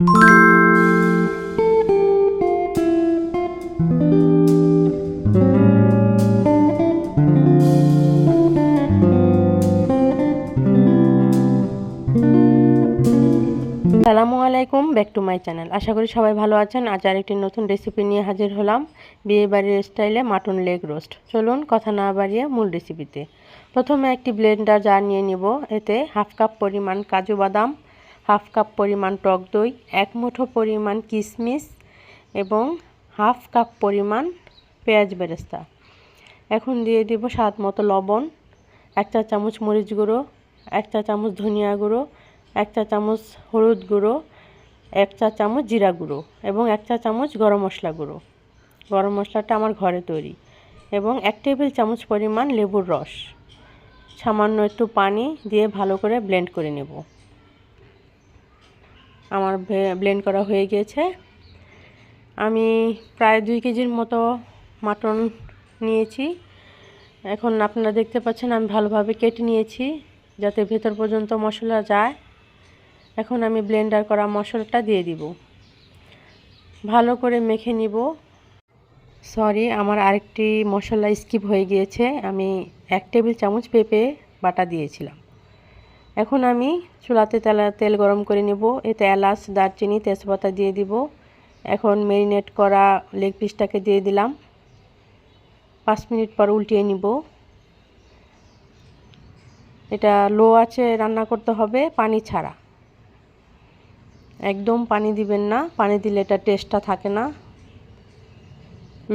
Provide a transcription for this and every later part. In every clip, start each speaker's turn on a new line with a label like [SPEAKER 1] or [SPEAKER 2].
[SPEAKER 1] আসসালামু আলাইকুম, back to my channel. আশা করি সবাই ভালো আছেন। আজ আরেকটি নতুন রেসিপি নিয়ে হাজির হলাম, বিয়েবাড়ির স্টাইলে মাটন লেগ রোস্ট। চলুন কথা না বাড়িয়ে মূল রেসিপিতে। প্রথমে একটি ব্লেন্ডার জার নিয়ে নিব। এতে হাফ কাপ পরিমাণ কাজু বাদাম, হাফ কাপ পরিমাণ টক দই, এক মুঠো পরিমাণ কিশমিশ এবং হাফ কাপ পরিমাণ পেঁয়াজ বেরেস্তা। এখন দিয়ে দিব স্বাদ মতো লবণ, 1 চা চামচ মরিচ গুঁড়ো, 1 চা চামচ ধনিয়া গুঁড়ো, 1 চা চামচ হলুদ গুঁড়ো, 1 চা চামচ জিরা গুঁড়ো এবং 1 চা চামচ গরম মশলা গুঁড়ো। গরম মশলাটা আমার ঘরে তৈরি। এবং 1 টেবিল চামচ পরিমাণ লেবুর রস, সামান্য একটু পানি দিয়ে ভালো করে ব্লেন্ড করে নেব। আমার ব্লেন্ড করা হয়ে গিয়েছে। আমি প্রায় 2 কেজির মতো মাটন নিয়েছি। এখন আপনারা দেখতে পাচ্ছেন আমি ভালোভাবে কেটে নিয়েছি যাতে ভেতর পর্যন্ত মশলা যায়। এখন আমি ব্লেন্ডার করা মশলাটা দিয়ে দিব, ভালো করে মেখে নিব। সরি, আমার আরেকটি মশলা স্কিপ হয়ে গিয়েছে। আমি 1 টেবিল চামচ পেঁপে বাটা দিয়েছিলাম। এখন আমি চুলাতে তেল গরম করে নেব। এতে এলাচ, দারচিনি, তেজপাতা দিয়ে দিব। এখন ম্যারিনেট করা লেগ পিসটাকে দিয়ে দিলাম। 5 মিনিট পর উল্টিয়ে নিব। এটা লো আঁচে রান্না করতে হবে, পানি ছাড়া। একদম পানি দিবেন না, পানি দিলে এটা টেস্টটা থাকে না।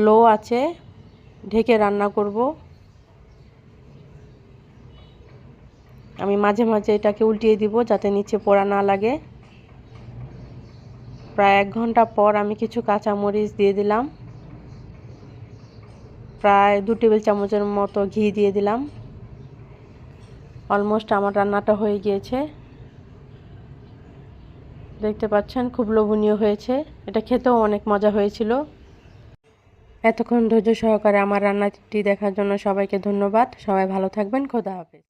[SPEAKER 1] লো আঁচে ঢেকে রান্না করব। আমি মাঝে মাঝে এটাকে উল্টিয়ে দিব যাতে নিচে পোড়া না লাগে। প্রায় 1 ঘন্টা পর আমি কিছু কাঁচামরিচ দিয়ে দিলাম। প্রায় 2 টেবিল চামচের মতো ঘি দিয়ে দিলাম। অলমোস্ট আমার রান্নাটা হয়ে গিয়েছে। দেখতে পাচ্ছেন খুব লোভনীয় হয়েছে। এটা খেতেও অনেক মজা হয়েছিল। এতক্ষণ ধৈর্য সহকারে আমার রান্নাটি দেখার জন্য সবাইকে ধন্যবাদ। সবাই ভালো থাকবেন। খোদা হাফেজ।